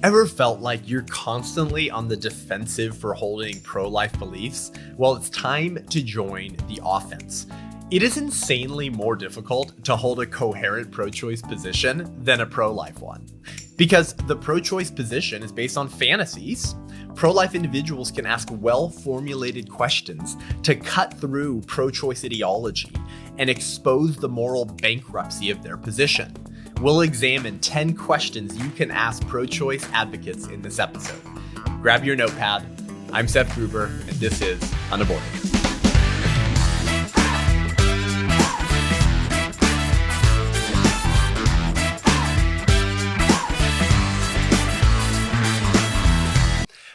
Ever felt like you're constantly on the defensive for holding pro-life beliefs? Well, it's time to join the offense. It is insanely more difficult to hold a coherent pro-choice position than a pro-life one. Because the pro-choice position is based on fantasies. Pro-life individuals can ask well-formulated questions to cut through pro-choice ideology and expose the moral bankruptcy of their position. We'll examine 10 questions you can ask pro-choice advocates in this episode. Grab your notepad. I'm Seth Gruber, and this is UnAborted.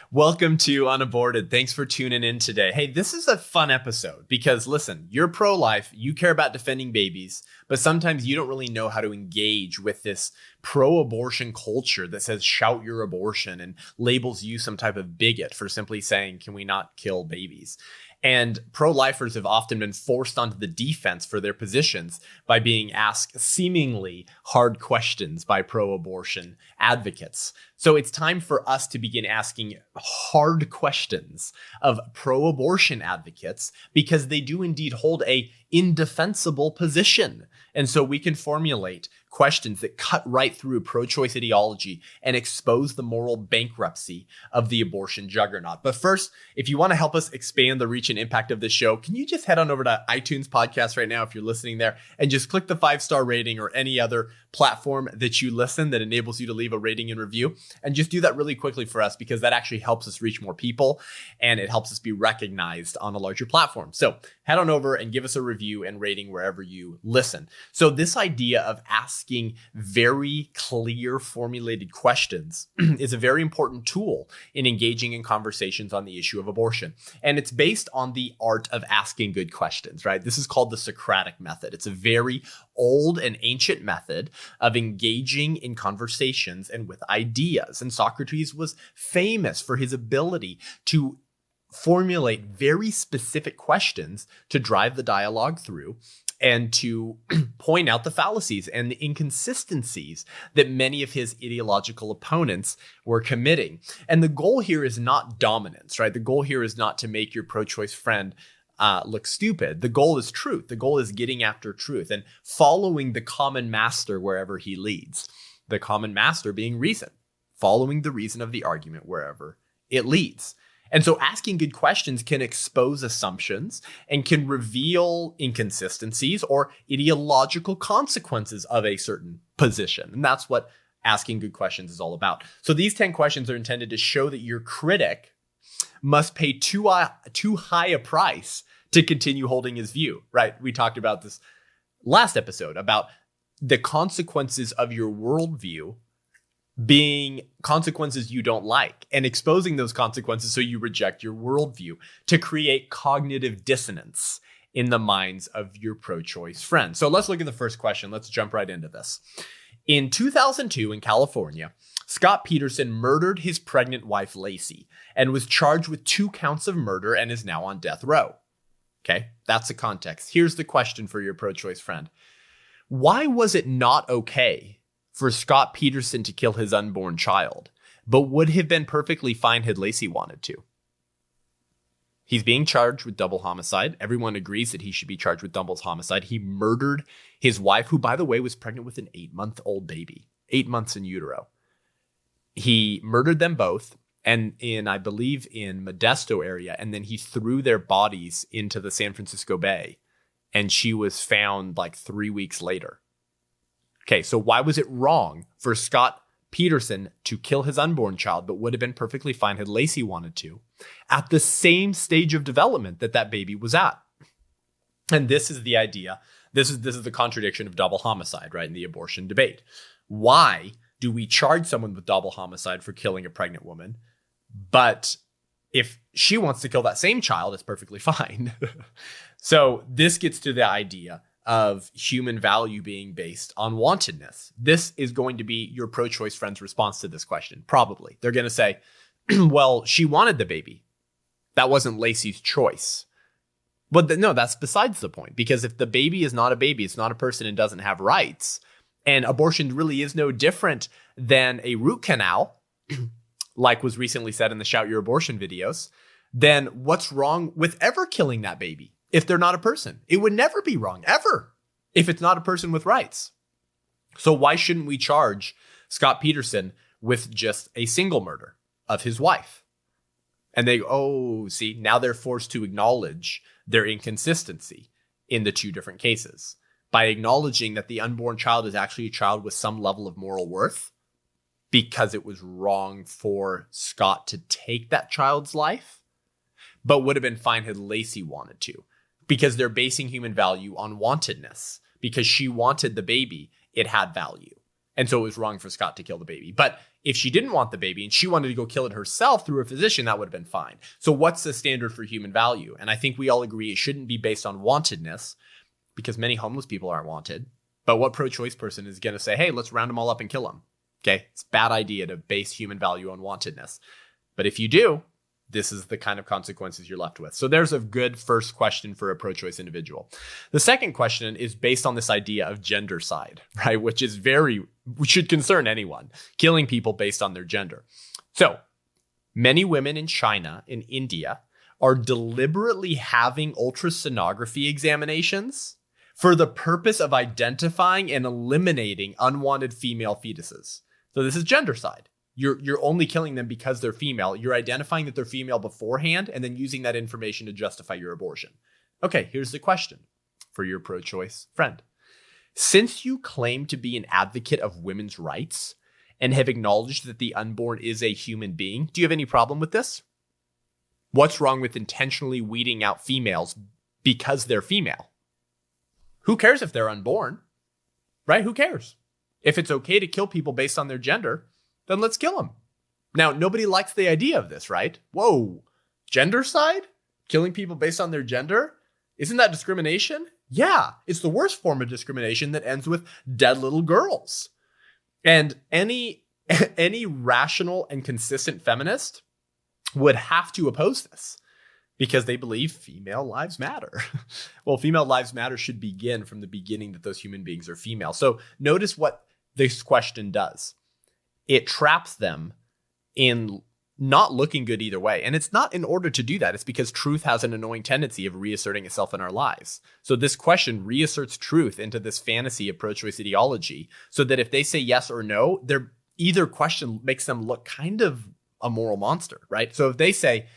Welcome to UnAborted. Thanks for tuning in today. Hey, this is a fun episode because listen, you're pro-life, you care about defending babies, but sometimes you don't really know how to engage with this pro-abortion culture that says shout your abortion and labels you some type of bigot for simply saying, can we not kill babies? And pro-lifers have often been forced onto the defense for their positions by being asked seemingly hard questions by pro-abortion advocates. So it's time for us to begin asking hard questions of pro-abortion advocates because they do indeed hold a indefensible position. And so we can formulate questions that cut right through pro-choice ideology and expose the moral bankruptcy of the abortion juggernaut. But first, if you want to help us expand the reach and impact of this show, can you just head on over to iTunes podcast right now if you're listening there and just click the 5-star rating or any other platform that you listen that enables you to leave a rating and review. And just do that really quickly for us because that actually helps us reach more people and it helps us be recognized on a larger platform. So head on over and give us a review and rating wherever you listen. So this idea of asking very clear formulated questions is a very important tool in engaging in conversations on the issue of abortion. And it's based on the art of asking good questions, right? This is called the Socratic method. It's a very old and ancient method of engaging in conversations and with ideas. And Socrates was famous for his ability to formulate very specific questions to drive the dialogue through and to point out the fallacies and the inconsistencies that many of his ideological opponents were committing. And the goal here is not dominance, right? The goal here is not to make your pro-choice friend look stupid. The goal is truth. The goal is getting after truth and following the common master wherever he leads. The common master being reason, following the reason of the argument wherever it leads. And so asking good questions can expose assumptions and can reveal inconsistencies or ideological consequences of a certain position. And that's what asking good questions is all about. So these 10 questions are intended to show that your critic must pay too high a price to continue holding his view, right? We talked about this last episode about the consequences of your worldview being consequences you don't like and exposing those consequences so you reject your worldview to create cognitive dissonance in the minds of your pro-choice friends. So let's look at the first question. Let's jump right into this. In 2002 in California, Scott Peterson murdered his pregnant wife, Lacey, and was charged with 2 counts of murder and is now on death row. Okay, that's the context. Here's the question for your pro-choice friend. Why was it not okay for Scott Peterson to kill his unborn child, but would have been perfectly fine had Lacey wanted to? He's being charged with double homicide. Everyone agrees that he should be charged with double homicide. He murdered his wife, who, by the way, was pregnant with an 8-month-old baby, 8 months in utero. He murdered them both, and I believe in Modesto area, and then he threw their bodies into the San Francisco Bay, and she was found like 3 weeks later. Okay, so why was it wrong for Scott Peterson to kill his unborn child, but would have been perfectly fine had Lacey wanted to, at the same stage of development that baby was at? And this is the idea. This is the contradiction of double homicide, right, in the abortion debate. Why do we charge someone with double homicide for killing a pregnant woman, but if she wants to kill that same child, it's perfectly fine? So this gets to the idea of human value being based on wantedness. This is going to be your pro-choice friend's response to this question. Probably. They're going to say, well, she wanted the baby. That wasn't Lacey's choice. But no, that's besides the point. Because if the baby is not a baby, it's not a person and doesn't have rights, and abortion really is no different than a root canal, like was recently said in the Shout Your Abortion videos, then what's wrong with ever killing that baby if they're not a person? It would never be wrong, ever, if it's not a person with rights. So why shouldn't we charge Scott Peterson with just a single murder of his wife? And they, see, now they're forced to acknowledge their inconsistency in the two different cases. By acknowledging that the unborn child is actually a child with some level of moral worth, because it was wrong for Scott to take that child's life, but would have been fine had Lacey wanted to, because they're basing human value on wantedness. Because she wanted the baby, it had value. And so it was wrong for Scott to kill the baby. But if she didn't want the baby and she wanted to go kill it herself through a physician, that would have been fine. So what's the standard for human value? And I think we all agree it shouldn't be based on wantedness, because many homeless people aren't wanted. But what pro-choice person is going to say, hey, let's round them all up and kill them? Okay, it's a bad idea to base human value on wantedness. But if you do, this is the kind of consequences you're left with. So there's a good first question for a pro-choice individual. The second question is based on this idea of gendercide, right? Which should concern anyone, killing people based on their gender. So many women in China, in India, are deliberately having ultrasonography examinations for the purpose of identifying and eliminating unwanted female fetuses. So this is gendercide. You're only killing them because they're female. You're identifying that they're female beforehand and then using that information to justify your abortion. Okay, here's the question for your pro-choice friend. Since you claim to be an advocate of women's rights and have acknowledged that the unborn is a human being, do you have any problem with this? What's wrong with intentionally weeding out females because they're female? Who cares if they're unborn, right? Who cares? If it's okay to kill people based on their gender, then let's kill them. Now, nobody likes the idea of this, right? Whoa, gendercide? Killing people based on their gender? Isn't that discrimination? Yeah, it's the worst form of discrimination that ends with dead little girls. And any rational and consistent feminist would have to oppose this because they believe female lives matter. Well, female lives matter should begin from the beginning that those human beings are female. So notice what this question does. It traps them in not looking good either way. And it's not in order to do that. It's because truth has an annoying tendency of reasserting itself in our lives. So this question reasserts truth into this fantasy of pro-choice ideology so that if they say yes or no, either question makes them look kind of a moral monster, right? So if they say,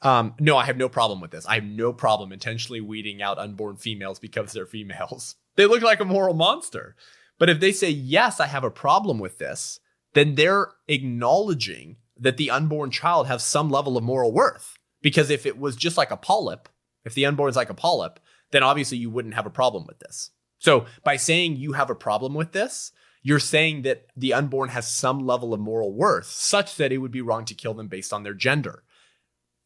no, I have no problem with this. I have no problem intentionally weeding out unborn females because they're females. They look like a moral monster. But if they say, yes, I have a problem with this, then they're acknowledging that the unborn child has some level of moral worth. Because if it was just like a polyp, if the unborn is like a polyp, then obviously you wouldn't have a problem with this. So by saying you have a problem with this, you're saying that the unborn has some level of moral worth such that it would be wrong to kill them based on their gender.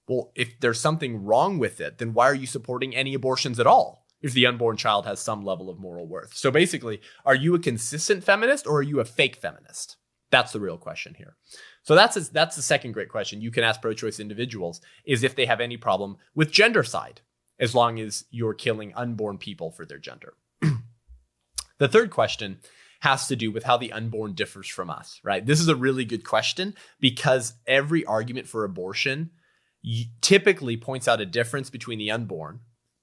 Well, if there's something wrong with it, then why are you supporting any abortions at all? If the unborn child has some level of moral worth. So basically, are you a consistent feminist or are you a fake feminist? That's the real question here. So that's the second great question you can ask pro-choice individuals, is if they have any problem with gendercide, as long as you're killing unborn people for their gender. The third question has to do with how the unborn differs from us, right? This is a really good question because every argument for abortion typically points out a difference between the unborn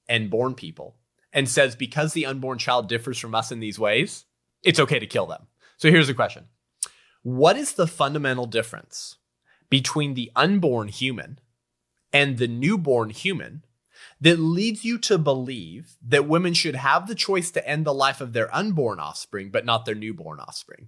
and born people and says because the unborn child differs from us in these ways, it's okay to kill them. So here's the question. What is the fundamental difference between the unborn human and the newborn human that leads you to believe that women should have the choice to end the life of their unborn offspring, but not their newborn offspring?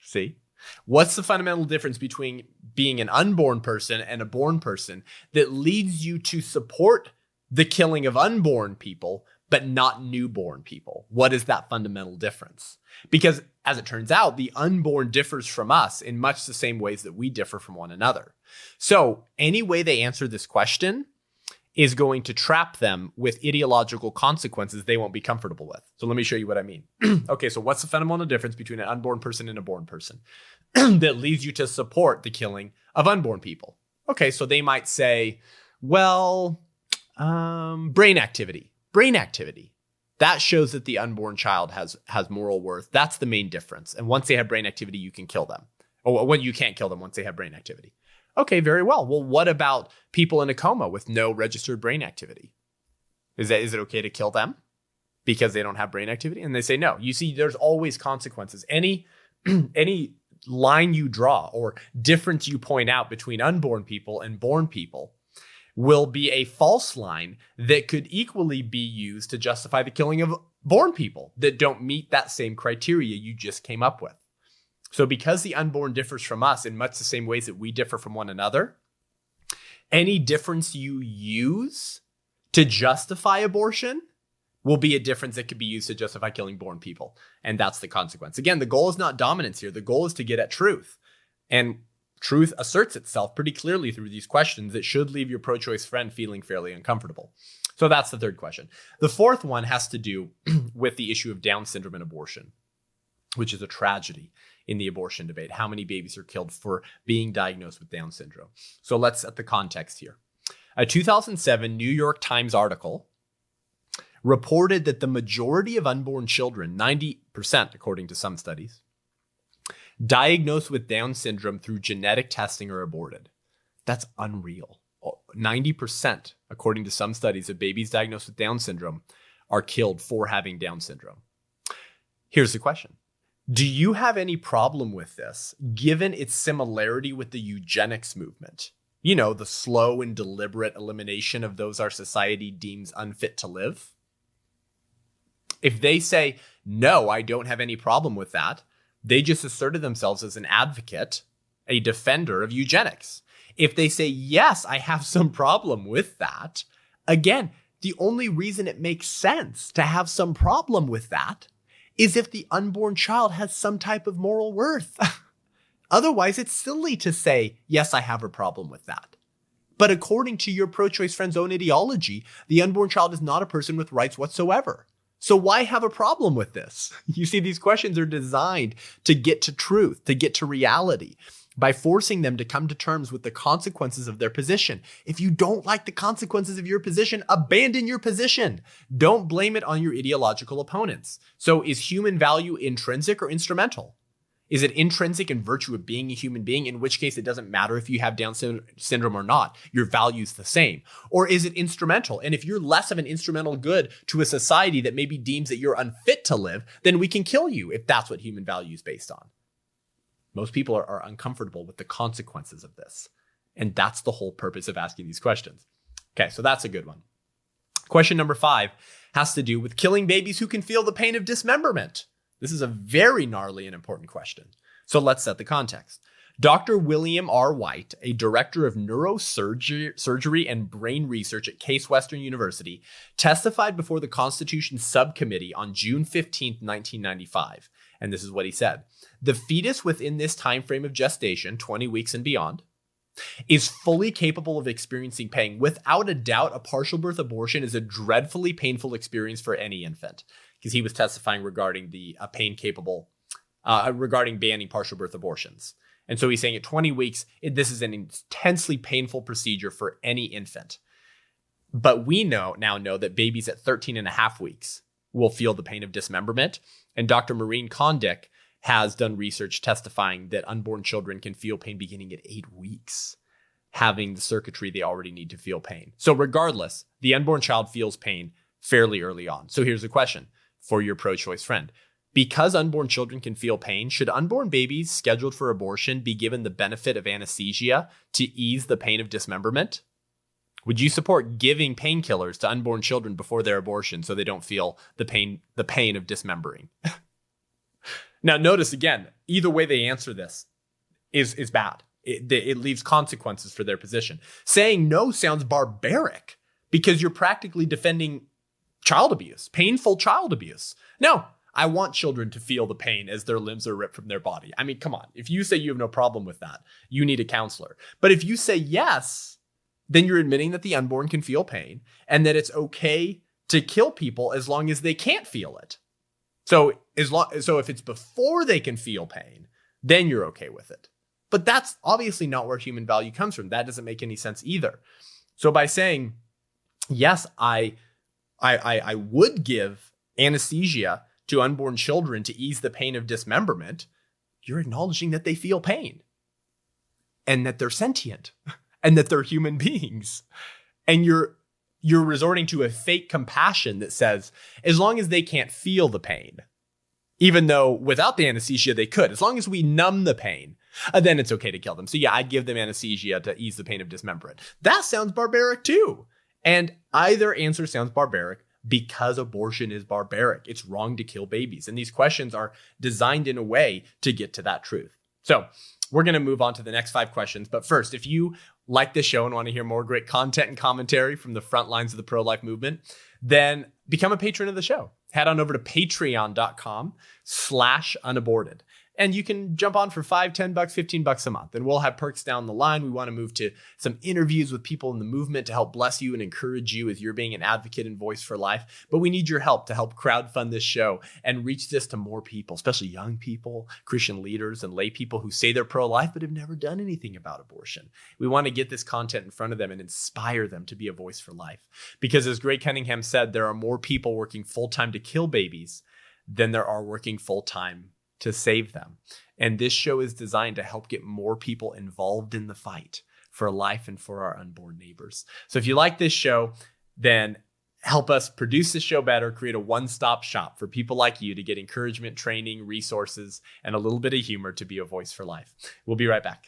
See? What's the fundamental difference between being an unborn person and a born person that leads you to support the killing of unborn people, but not newborn people? What is that fundamental difference? Because as it turns out, the unborn differs from us in much the same ways that we differ from one another. So any way they answer this question is going to trap them with ideological consequences they won't be comfortable with. So let me show you what I mean. Okay, so what's the fundamental difference between an unborn person and a born person that leads you to support the killing of unborn people? Okay, so they might say, well, brain activity. That shows that the unborn child has moral worth. That's the main difference. And once they have brain activity, you can kill them. Oh, well, you can't kill them once they have brain activity. Okay, very well. Well, what about people in a coma with no registered brain activity? Is it okay to kill them because they don't have brain activity? And they say no. You see, there's always consequences. Any line you draw or difference you point out between unborn people and born people will be a false line that could equally be used to justify the killing of born people that don't meet that same criteria you just came up with. So because the unborn differs from us in much the same ways that we differ from one another, any difference you use to justify abortion will be a difference that could be used to justify killing born people. And that's the consequence. Again, the goal is not dominance here. The goal is to get at truth. And truth asserts itself pretty clearly through these questions that should leave your pro-choice friend feeling fairly uncomfortable. So that's the third question. The fourth one has to do with the issue of Down syndrome and abortion, which is a tragedy in the abortion debate. How many babies are killed for being diagnosed with Down syndrome? So let's set the context here. A 2007 New York Times article reported that the majority of unborn children, 90% according to some studies, diagnosed with Down syndrome through genetic testing are aborted. That's unreal. 90%, according to some studies, of babies diagnosed with Down syndrome are killed for having Down syndrome. Here's the question. Do you have any problem with this, given its similarity with the eugenics movement? You know, the slow and deliberate elimination of those our society deems unfit to live? If they say, no, I don't have any problem with that, they just asserted themselves as an advocate, a defender of eugenics. If they say, yes, I have some problem with that, again, the only reason it makes sense to have some problem with that is if the unborn child has some type of moral worth. Otherwise, it's silly to say, yes, I have a problem with that. But according to your pro-choice friend's own ideology, the unborn child is not a person with rights whatsoever. So why have a problem with this? You see, these questions are designed to get to truth, to get to reality, by forcing them to come to terms with the consequences of their position. If you don't like the consequences of your position, abandon your position. Don't blame it on your ideological opponents. So is human value intrinsic or instrumental? Is it intrinsic in virtue of being a human being, in which case it doesn't matter if you have Down syndrome or not, your value's the same? Or is it instrumental? And if you're less of an instrumental good to a society that maybe deems that you're unfit to live, then we can kill you if that's what human value is based on. Most people are uncomfortable with the consequences of this. And that's the whole purpose of asking these questions. Okay, so that's a good one. Question number 5 has to do with killing babies who can feel the pain of dismemberment. This is a very gnarly and important question. So let's set the context. Dr. William R. White, a director of neurosurgery and brain research at Case Western University, testified before the Constitution Subcommittee on June 15, 1995. And this is what he said. The fetus within this time frame of gestation, 20 weeks and beyond, is fully capable of experiencing pain. Without a doubt, a partial birth abortion is a dreadfully painful experience for any infant. Because he was testifying regarding the regarding banning partial birth abortions. And so he's saying at 20 weeks, this is an intensely painful procedure for any infant. But we now know that babies at 13 and a half weeks will feel the pain of dismemberment. And Dr. Maureen Kondik has done research testifying that unborn children can feel pain beginning at 8 weeks, having the circuitry they already need to feel pain. So regardless, the unborn child feels pain fairly early on. So here's the question for your pro-choice friend. Because unborn children can feel pain, should unborn babies scheduled for abortion be given the benefit of anesthesia to ease the pain of dismemberment? Would you support giving painkillers to unborn children before their abortion so they don't feel the pain of dismembering? Now, notice again, either way they answer this is bad. It leaves consequences for their position. Saying no sounds barbaric because you're practically defending child abuse, painful child abuse. No, I want children to feel the pain as their limbs are ripped from their body. I mean, come on. If you say you have no problem with that, you need a counselor. But if you say yes, then you're admitting that the unborn can feel pain and that it's okay to kill people as long as they can't feel it. So if it's before they can feel pain, then you're okay with it. But that's obviously not where human value comes from. That doesn't make any sense either. So by saying, yes, I would give anesthesia to unborn children to ease the pain of dismemberment, you're acknowledging that they feel pain and that they're sentient and that they're human beings. And you're resorting to a fake compassion that says, as long as they can't feel the pain, even though without the anesthesia they could, as long as we numb the pain, then it's okay to kill them. So yeah, I'd give them anesthesia to ease the pain of dismemberment. That sounds barbaric too. And either answer sounds barbaric because abortion is barbaric. It's wrong to kill babies. And these questions are designed in a way to get to that truth. So we're going to move on to the next 5 questions. But first, if you like this show and want to hear more great content and commentary from the front lines of the pro-life movement, then become a patron of the show. Head on over to patreon.com/unaborted. And you can jump on for $5, $10, $15 a month. And we'll have perks down the line. We want to move to some interviews with people in the movement to help bless you and encourage you as you're being an advocate and voice for life. But we need your help to help crowdfund this show and reach this to more people, especially young people, Christian leaders, and lay people who say they're pro-life but have never done anything about abortion. We want to get this content in front of them and inspire them to be a voice for life. Because as Greg Cunningham said, there are more people working full-time to kill babies than there are working full-time to save them. And this show is designed to help get more people involved in the fight for life and for our unborn neighbors. So if you like this show, then help us produce this show better, create a one-stop shop for people like you to get encouragement, training, resources, and a little bit of humor to be a voice for life. We'll be right back.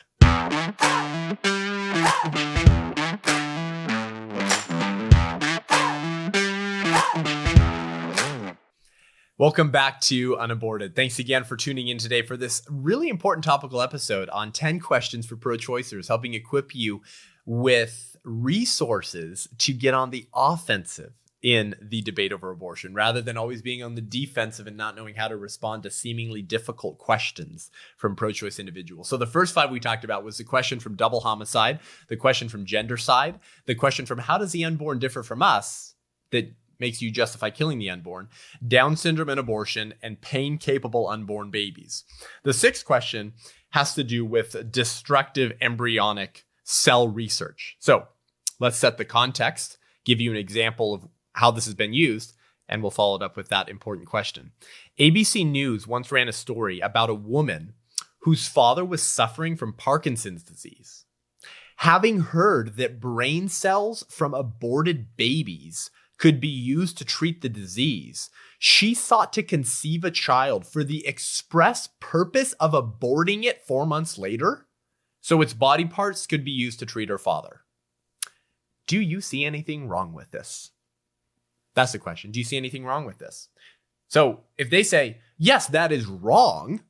Welcome back to UnAborted. Thanks again for tuning in today for this really important topical episode on 10 questions for pro-choicers, helping equip you with resources to get on the offensive in the debate over abortion, rather than always being on the defensive and not knowing how to respond to seemingly difficult questions from pro-choice individuals. So the first 5 we talked about was the question from double homicide, the question from gendercide, the question from how does the unborn differ from us that makes you justify killing the unborn, Down syndrome and abortion, and pain-capable unborn babies. The 6th question has to do with destructive embryonic cell research. So let's set the context, give you an example of how this has been used, and we'll follow it up with that important question. ABC News once ran a story about a woman whose father was suffering from Parkinson's disease. Having heard that brain cells from aborted babies could be used to treat the disease, she sought to conceive a child for the express purpose of aborting it 4 months later, so its body parts could be used to treat her father. Do you see anything wrong with this? That's the question. Do you see anything wrong with this? So if they say, yes, that is wrong,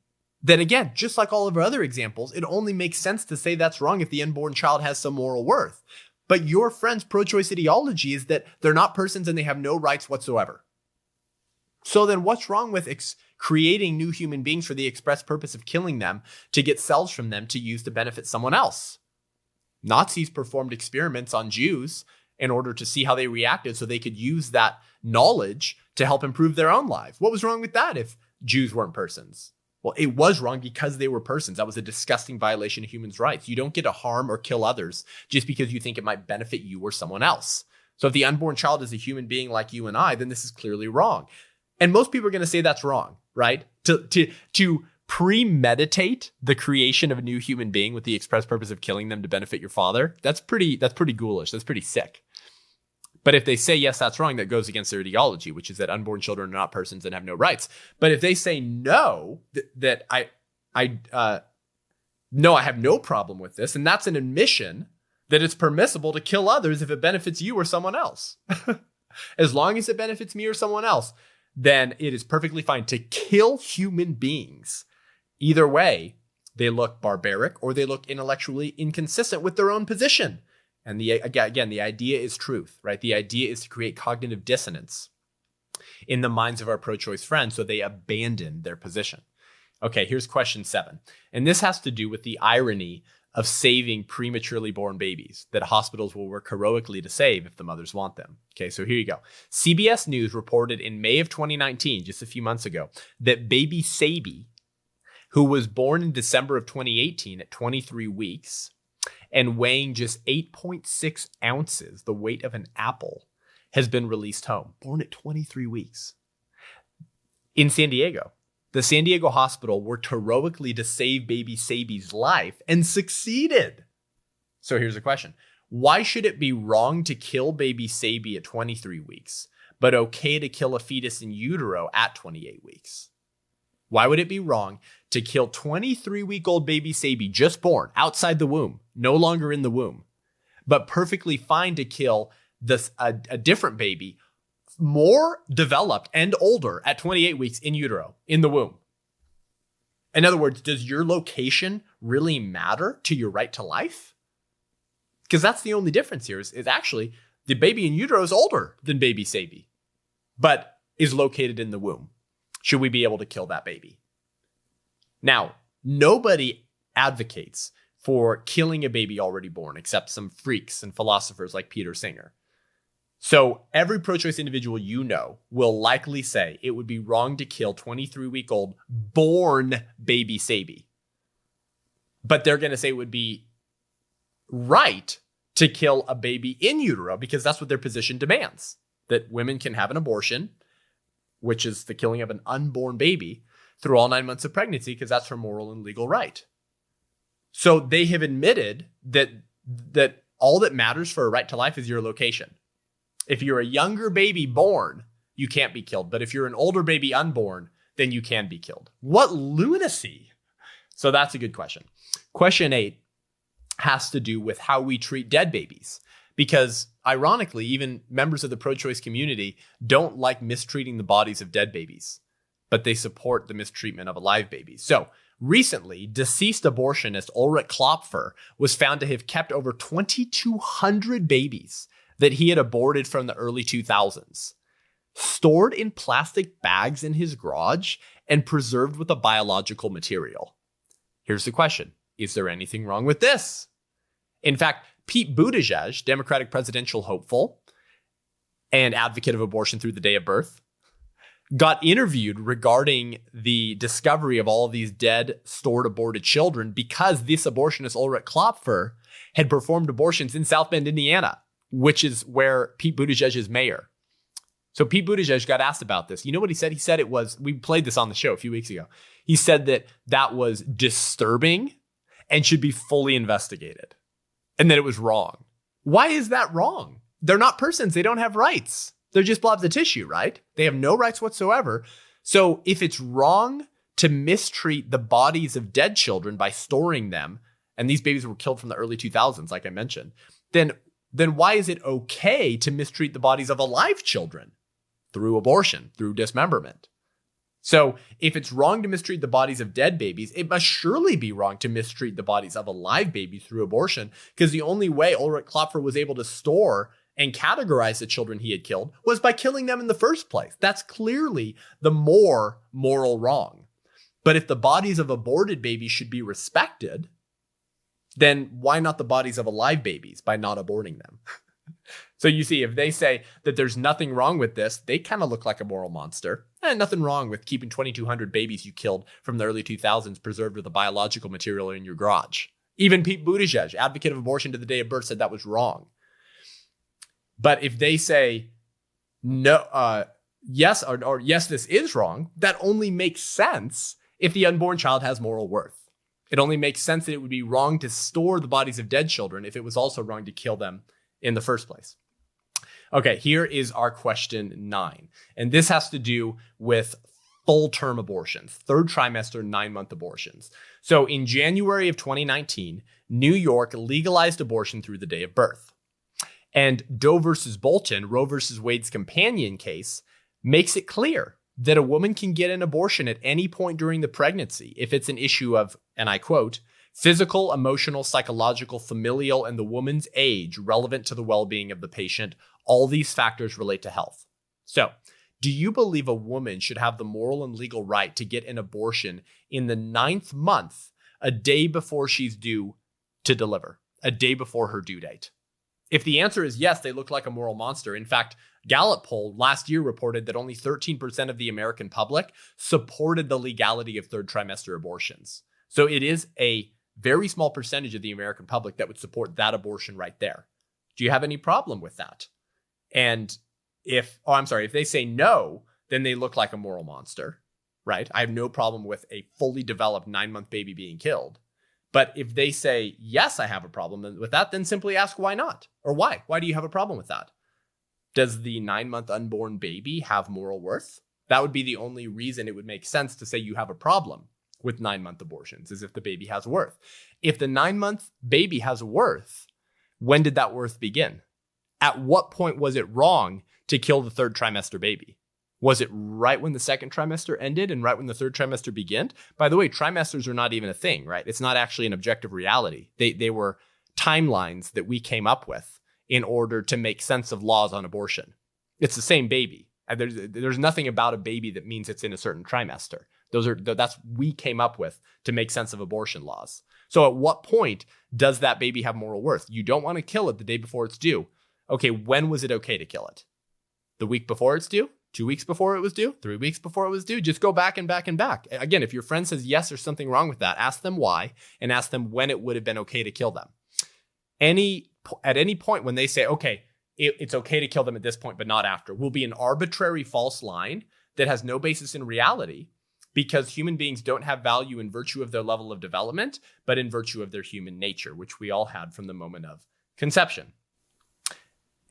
then again, just like all of our other examples, it only makes sense to say that's wrong if the unborn child has some moral worth. But your friend's pro-choice ideology is that they're not persons and they have no rights whatsoever. So then what's wrong with creating new human beings for the express purpose of killing them to get cells from them to use to benefit someone else? Nazis performed experiments on Jews in order to see how they reacted so they could use that knowledge to help improve their own lives. What was wrong with that if Jews weren't persons? Well, it was wrong because they were persons. That was a disgusting violation of human rights. You don't get to harm or kill others just because you think it might benefit you or someone else. So if the unborn child is a human being like you and I, then this is clearly wrong. And most people are going to say that's wrong, right? To premeditate the creation of a new human being with the express purpose of killing them to benefit your father, that's pretty ghoulish. That's pretty sick. But if they say, yes, that's wrong, that goes against their ideology, which is that unborn children are not persons and have no rights. But if they say no, I have no problem with this, and that's an admission that it's permissible to kill others if it benefits you or someone else. As long as it benefits me or someone else, then it is perfectly fine to kill human beings. Either way, they look barbaric or they look intellectually inconsistent with their own position. And the idea is truth, right? The idea is to create cognitive dissonance in the minds of our pro-choice friends so they abandon their position. Okay, here's question 7. And this has to do with the irony of saving prematurely born babies that hospitals will work heroically to save if the mothers want them. Okay, so here you go. CBS News reported in May of 2019, just a few months ago, that baby Sabi, who was born in December of 2018 at 23 weeks, and weighing just 8.6 ounces, the weight of an apple, has been released home, born at 23 weeks in San Diego. the San Diego hospital worked heroically to save baby Sabi's life and succeeded. So here's a question. Why should it be wrong to kill baby Sabi at 23 weeks, but okay to kill a fetus in utero at 28 weeks? Why would it be wrong to kill 23-week-old baby Sabi just born outside the womb, no longer in the womb, but perfectly fine to kill a different baby, more developed and older at 28 weeks in utero, in the womb? In other words, does your location really matter to your right to life? Because that's the only difference here is actually the baby in utero is older than baby Sabi, but is located in the womb. Should we be able to kill that baby? Now, nobody advocates for killing a baby already born except some freaks and philosophers like Peter Singer. So every pro-choice individual you know will likely say it would be wrong to kill 23-week-old born baby Sabi. But they're going to say it would be right to kill a baby in utero because that's what their position demands, that women can have an abortion, which is the killing of an unborn baby, through all 9 months of pregnancy because that's her moral and legal right. So they have admitted that all that matters for a right to life is your location. If you're a younger baby born, you can't be killed. But if you're an older baby unborn, then you can be killed. What lunacy! So that's a good question. Question 8 has to do with how we treat dead babies. Because ironically, even members of the pro-choice community don't like mistreating the bodies of dead babies, but they support the mistreatment of alive babies. So recently, deceased abortionist Ulrich Klopfer was found to have kept over 2,200 babies that he had aborted from the early 2000s, stored in plastic bags in his garage and preserved with a biological material. Here's the question. Is there anything wrong with this? In fact, Pete Buttigieg, Democratic presidential hopeful and advocate of abortion through the day of birth, got interviewed regarding the discovery of all of these dead, stored, aborted children because this abortionist Ulrich Klopfer had performed abortions in South Bend, Indiana, which is where Pete Buttigieg is mayor. So Pete Buttigieg got asked about this. You know what he said? He said it was, we played this on the show a few weeks ago. He said that was disturbing and should be fully investigated, and that it was wrong. Why is that wrong? They're not persons. They don't have rights. They're just blobs of tissue, right? They have no rights whatsoever. So if it's wrong to mistreat the bodies of dead children by storing them, and these babies were killed from the early 2000s, like I mentioned, then why is it okay to mistreat the bodies of alive children through abortion, through dismemberment? So if it's wrong to mistreat the bodies of dead babies, it must surely be wrong to mistreat the bodies of alive babies through abortion, because the only way Ulrich Klopfer was able to store and categorize the children he had killed was by killing them in the first place. That's clearly the more moral wrong. But if the bodies of aborted babies should be respected, then why not the bodies of alive babies by not aborting them? So you see, if they say that there's nothing wrong with this, they kind of look like a moral monster. Nothing wrong with keeping 2,200 babies you killed from the early 2000s preserved with a biological material in your garage. Even Pete Buttigieg, advocate of abortion to the day of birth, said that was wrong. But if they say no, yes, or yes, this is wrong, that only makes sense if the unborn child has moral worth. It only makes sense that it would be wrong to store the bodies of dead children if it was also wrong to kill them in the first place. Okay, here is our question 9. And this has to do with full-term abortions, third trimester, 9-month abortions. So in January of 2019, New York legalized abortion through the day of birth. And Doe versus Bolton, Roe versus Wade's companion case, makes it clear that a woman can get an abortion at any point during the pregnancy if it's an issue of, and I quote, physical, emotional, psychological, familial, and the woman's age relevant to the well-being of the patient. All these factors relate to health. So, do you believe a woman should have the moral and legal right to get an abortion in the 9th month, a day before she's due to deliver, a day before her due date? If the answer is yes, they look like a moral monster. In fact, Gallup poll last year reported that only 13% of the American public supported the legality of third trimester abortions. So it is a very small percentage of the American public that would support that abortion right there. Do you have any problem with that? And if they say no, then they look like a moral monster. right? I have no problem with a fully developed 9-month baby being killed. But if they say, yes, I have a problem with that, then simply ask why not? Or why? Why do you have a problem with that? Does the 9-month unborn baby have moral worth? That would be the only reason it would make sense to say you have a problem with 9-month abortions, is if the baby has worth. If the 9-month baby has worth, when did that worth begin? At what point was it wrong to kill the 3rd trimester baby? Was it right when the 2nd trimester ended and right when the 3rd trimester began? By the way, trimesters are not even a thing, right? It's not actually an objective reality. They were timelines that we came up with in order to make sense of laws on abortion. It's the same baby. And there's nothing about a baby that means it's in a certain trimester. That's we came up with to make sense of abortion laws. So at what point does that baby have moral worth? You don't want to kill it the day before it's due. Okay, when was it okay to kill it? The week before it's due? 2 weeks before it was due? 3 weeks before it was due? Just go back and back and back. Again, if your friend says, yes, there's something wrong with that, ask them why and ask them when it would have been okay to kill them. At any point when they say, okay, it's okay to kill them at this point, but not after, will be an arbitrary false line that has no basis in reality, because human beings don't have value in virtue of their level of development, but in virtue of their human nature, which we all had from the moment of conception.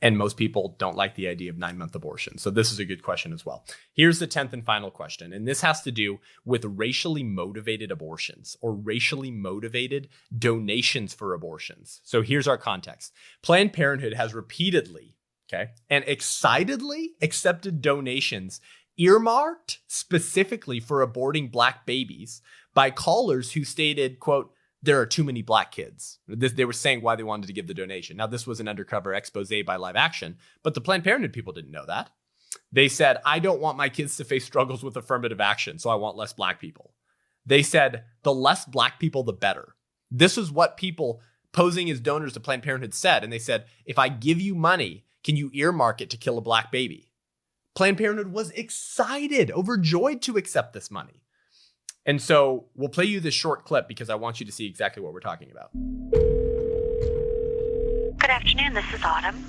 And most people don't like the idea of 9-month abortion. So this is a good question as well. Here's the 10th and final question. And this has to do with racially motivated abortions or racially motivated donations for abortions. So here's our context. Planned Parenthood has repeatedly, and excitedly accepted donations earmarked specifically for aborting Black babies by callers who stated, quote, there are too many Black kids. They were saying why they wanted to give the donation. Now, this was an undercover expose by Live Action, but the Planned Parenthood people didn't know that. They said, I don't want my kids to face struggles with affirmative action, so I want less Black people. They said, the less Black people, the better. This is what people posing as donors to Planned Parenthood said. And they said, if I give you money, can you earmark it to kill a Black baby? Planned Parenthood was excited, overjoyed to accept this money. And so we'll play you this short clip because I want you to see exactly what we're talking about. Good afternoon, this is Autumn.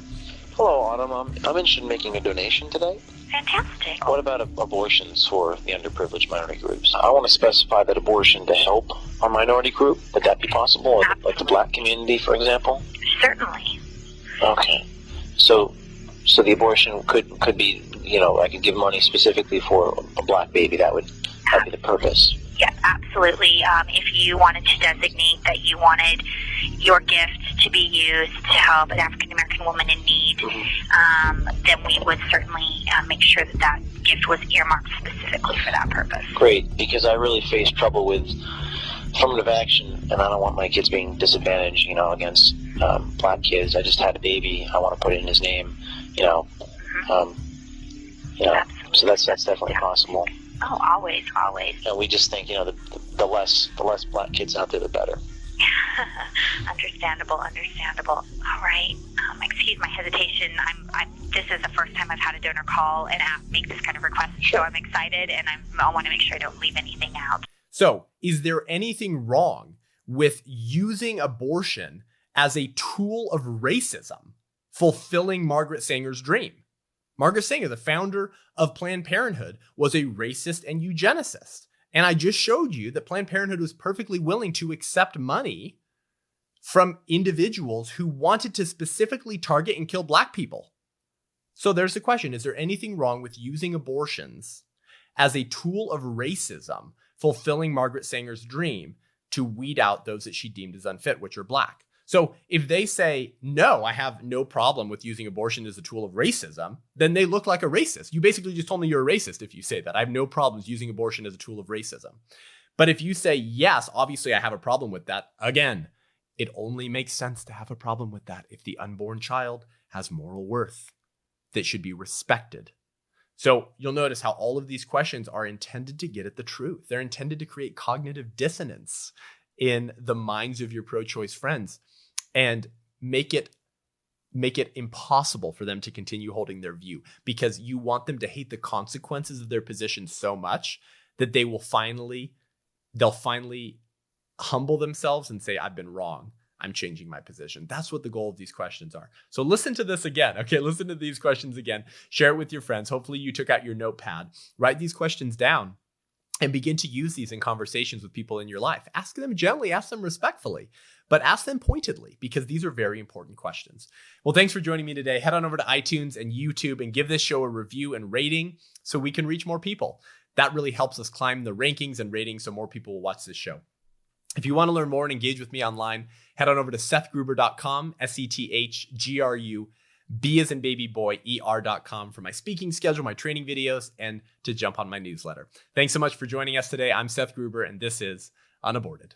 Hello, Autumn. I'm interested in making a donation today. Fantastic. What about abortions for the underprivileged minority groups? I want to specify that abortion to help our minority group. Would that be possible? Or like the Black community, for example? Certainly. Okay. So the abortion could be, I could give money specifically for a Black baby. That'd be the purpose. Yeah, absolutely. If you wanted to designate that you wanted your gift to be used to help an African-American woman in need, then we would certainly make sure that gift was earmarked specifically for that purpose. Great, because I really face trouble with affirmative action, and I don't want my kids being disadvantaged, against Black kids. I just had a baby. I want to put it in his name, so that's definitely possible. Oh, always. And we just think, the less Black kids out there, the better. Understandable. All right. Excuse my hesitation. This is the first time I've had a donor call and make this kind of request, so I'm excited, and I want to make sure I don't leave anything out. So, is there anything wrong with using abortion as a tool of racism, fulfilling Margaret Sanger's dream? Margaret Sanger, the founder of Planned Parenthood, was a racist and eugenicist. And I just showed you that Planned Parenthood was perfectly willing to accept money from individuals who wanted to specifically target and kill Black people. So there's the question. Is there anything wrong with using abortions as a tool of racism, fulfilling Margaret Sanger's dream to weed out those that she deemed as unfit, which are Black? So if they say, no, I have no problem with using abortion as a tool of racism, then they look like a racist. You basically just told me you're a racist if you say that. I have no problems using abortion as a tool of racism. But if you say, yes, obviously I have a problem with that, again, it only makes sense to have a problem with that if the unborn child has moral worth that should be respected. So you'll notice how all of these questions are intended to get at the truth. They're intended to create cognitive dissonance in the minds of your pro-choice friends and make it impossible for them to continue holding their view, because you want them to hate the consequences of their position so much that they'll finally humble themselves and say, I've been wrong. I'm changing my position. That's what the goal of these questions are. So listen to this again. Okay, listen to these questions again. Share it with your friends. Hopefully you took out your notepad. Write these questions down. and begin to use these in conversations with people in your life. Ask them gently, ask them respectfully, but ask them pointedly, because these are very important questions. Well, thanks for joining me today. Head on over to iTunes and YouTube and give this show a review and rating so we can reach more people. That really helps us climb the rankings and ratings so more people will watch this show. If you want to learn more and engage with me online, head on over to sethgruber.com, SETHGRU, B as in baby boy, ER.com for my speaking schedule, my training videos, and to jump on my newsletter. Thanks so much for joining us today. I'm Seth Gruber, and this is UnAborted.